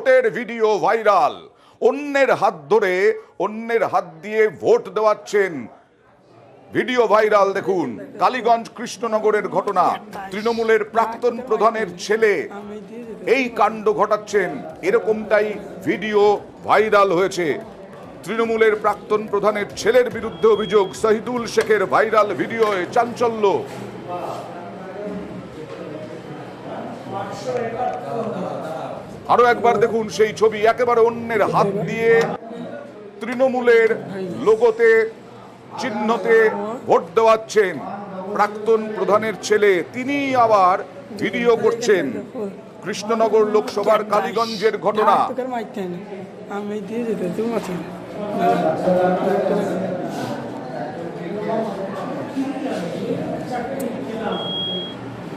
ভোটের video viral. অন্যের হাত দিয়ে ভোট দেওয়াচ্ছেন, ভিডিও ভাইরাল। দেখুন কালীগঞ্জ কৃষ্ণনগরের ঘটনা। তৃণমূলের প্রাক্তন প্রধানের ছেলে এই কাণ্ড ঘটাচ্ছেন, এরকমটাই ভিডিও ভাইরাল হয়েছে। তৃণমূলের প্রাক্তন প্রধানের ছেলের বিরুদ্ধে অভিযোগ, শহীদুল শেখের ভাইরাল ভিডিওয়ে চাঞ্চল্য। আরো একবার দেখুন সেই ছবি, একেবারে অন্যের হাত দিয়ে তৃণমূলের লোগোতে চিহ্নতে ভোট দেওয়াচ্ছেন প্রাক্তন প্রধানের ছেলে, তিনি আবার ভিডিও করছেন। কৃষ্ণনগর লোকসভার কালীগঞ্জের ঘটনা।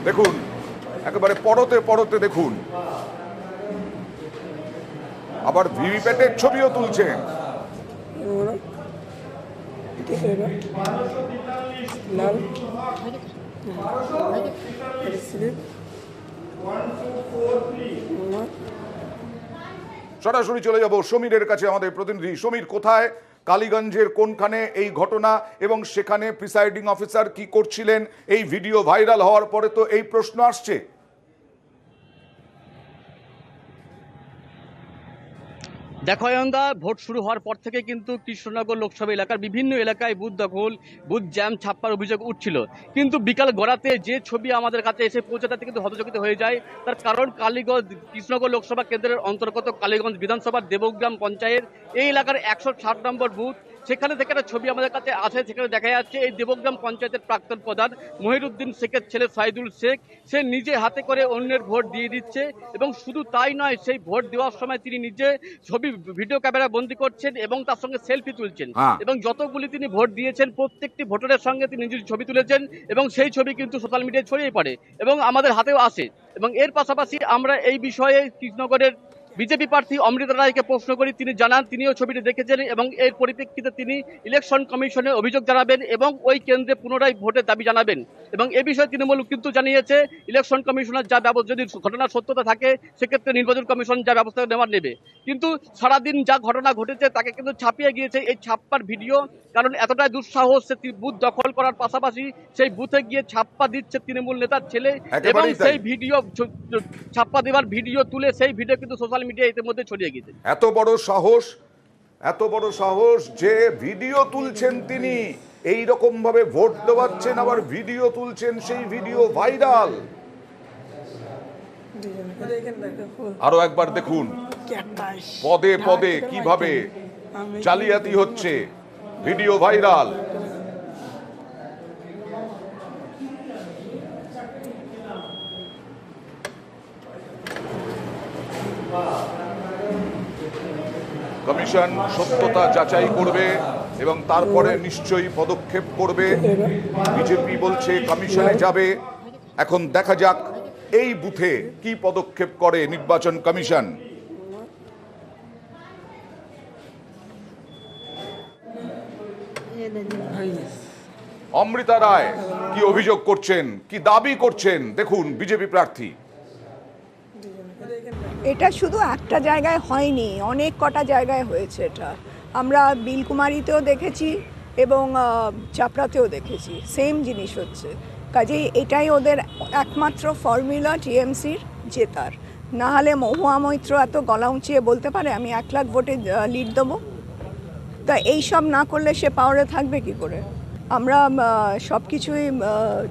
দেখুন একেবারে পরতে দেখুন, আবার ভিভিপ্যাটের ছবিও তুলছেন। সরাসরি চলে যাব সমীরের কাছে, আমাদের প্রতিনিধি সমীর। কোথায়, কালীগঞ্জের কোনখানে এই ঘটনা, এবং সেখানে প্রিসাইডিং অফিসার কি করছিলেন? এই ভিডিও ভাইরাল হওয়ার পরে তো এই প্রশ্ন আসছে। দেখো অয়নদা, ভোট শুরু হওয়ার পর থেকে কিন্তু কৃষ্ণনগর লোকসভা এলাকার বিভিন্ন এলাকায় বুথ দখল, বুথ জ্যাম ছাপ্পার অভিযোগ উঠছিল, কিন্তু বিকাল গড়াতে যে ছবি আমাদের কাছে এসে পৌঁছাতে কিন্তু হতচকিত হয়ে যায়। তার কারণ কালীগঞ্জ কৃষ্ণনগর লোকসভা কেন্দ্রের অন্তর্গত কালীগঞ্জ বিধানসভার দেবগ্রাম পঞ্চায়েত এই এলাকার 160 নম্বর বুথ, সেখানে থেকে একটা ছবি আমাদের কাছে আছে। সেখানে দেখা যাচ্ছে এই দেবগ্রাম পঞ্চায়েতের প্রাক্তন প্রধান মহিরুদ্দিন শেখের ছেলে সাইদুল শেখ, সে নিজে হাতে করে অন্যের ভোট দিয়ে দিচ্ছে, এবং শুধু তাই নয়, সেই ভোট দেওয়ার সময় তিনি নিজে ছবি ভিডিও ক্যামেরা বন্দি করছেন এবং তার সঙ্গে সেলফি তুলছেন, এবং যতগুলি তিনি ভোট দিয়েছেন প্রত্যেকটি ভোটারের সঙ্গে তিনি নিজের ছবি তুলেছেন, এবং সেই ছবি কিন্তু সোশ্যাল মিডিয়ায় ছড়িয়ে পড়ে এবং আমাদের হাতেও আসে। এবং এর পাশাপাশি আমরা এই বিষয়ে কৃষ্ণনগরের বিজেপি প্রার্থী অমৃতা রায়কে প্রশ্ন করি, তিনি জানান তিনিও ছবিটি দেখেছেন এবং এর পরিপ্রেক্ষিতে তিনি ইলেকশন কমিশনে অভিযোগ জানাবেন এবং ওই কেন্দ্রে পুনরায় ভোটের দাবি জানাবেন। এবং এ বিষয়ে তৃণমূল কিন্তু জানিয়েছে ইলেকশন কমিশনার যা ব্যবস্থা, যদি ঘটনার সত্যতা থাকে সেক্ষেত্রে নির্বাচন কমিশন যা ব্যবস্থা নেওয়ার নেবে। কিন্তু সারাদিন যা ঘটনা ঘটেছে তাকে কিন্তু ছাপিয়ে গিয়েছে এই ছাপ্পার ভিডিও, কারণ এতটাই দুঃসাহস, সে বুথ দখল করার পাশাপাশি সেই বুথে গিয়ে ছাপ্পা দিচ্ছে তৃণমূল নেতার ছেলে, এবং সেই ভিডিও ছাপ্পা দেওয়ার ভিডিও তুলে সেই ভিডিও কিন্তু সোশ্যাল মিডিয়া ইতিমধ্যে ছড়িয়ে গেছে। এত বড় সাহস যে ভিডিও তুলছেন তিনি, এই রকম ভাবে ভোট দেওয়াচ্ছেন, আবার ভিডিও তুলছেন, সেই ভিডিও ভাইরাল। আরো একবার দেখুন পদে কিভাবে জালিয়াতি হচ্ছে, ভিডিও ভাইরাল। কমিশন সত্যতা যাচাই করবে এবং তারপরে নিশ্চয়ই পদক্ষেপ করবে। বিজেপি বলছে কমিশনে যাবে, এখন দেখা যাক এই বুথে কি পদক্ষেপ করে নির্বাচন কমিশন। অমৃতা রায় কি অভিযোগ করছেন, কি দাবি করছেন, দেখুন বিজেপি প্রার্থী। এটা শুধু একটা জায়গায় হয়নি, অনেক কটা জায়গায় হয়েছে। এটা আমরা বিলকুমারিতেও দেখেছি এবং চাপড়াতেও দেখেছি, সেম জিনিস হচ্ছে। কাজেই এটাই ওদের একমাত্র ফর্মুলা টিএমসির জেতার। না হলে মহুয়া মৈত্র এত গলা উঁচিয়ে বলতে পারে আমি 1 লাখ ভোটে লিড দেবো? তা এইসব না করলে সে পাওয়ারে থাকবে কি করে? আমরা সব কিছুই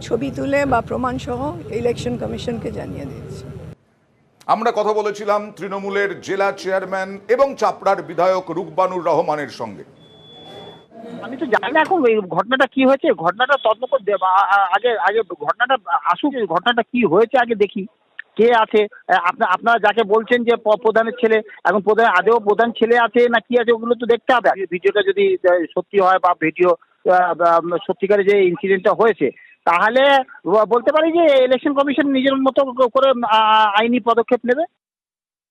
ছবি তুলে বা প্রমাণসহ ইলেকশন কমিশনকে জানিয়ে দিচ্ছি। আমরা কথা বলেছিলাম তৃণমূলের জেলা চেয়ারম্যান এবং চাপড়ার বিধায়ক রুকবানুর রহমানের সঙ্গে। আমি তো জানি না এখন ঘটনাটা কি হয়েছে, ঘটনাটা তদন্ত আগে ঘটনাটা আসুক, ঘটনাটা কি হয়েছে আগে দেখি, কে আছে। আপনারা যাকে বলছেন যে প্রধানের ছেলে, এখন প্রধান আদেও প্রধান ছেলে আছে না কি আছে, ওগুলো তো দেখতে হবে। ভিডিওটা যদি সত্যি হয় বা ভিডিও সত্যিকারে যে ইনসিডেন্টটা হয়েছে, তাহলে বলতে পারি যে ইলেকশন কমিশন নিজের মতো করে আইনি পদক্ষেপ নেবে।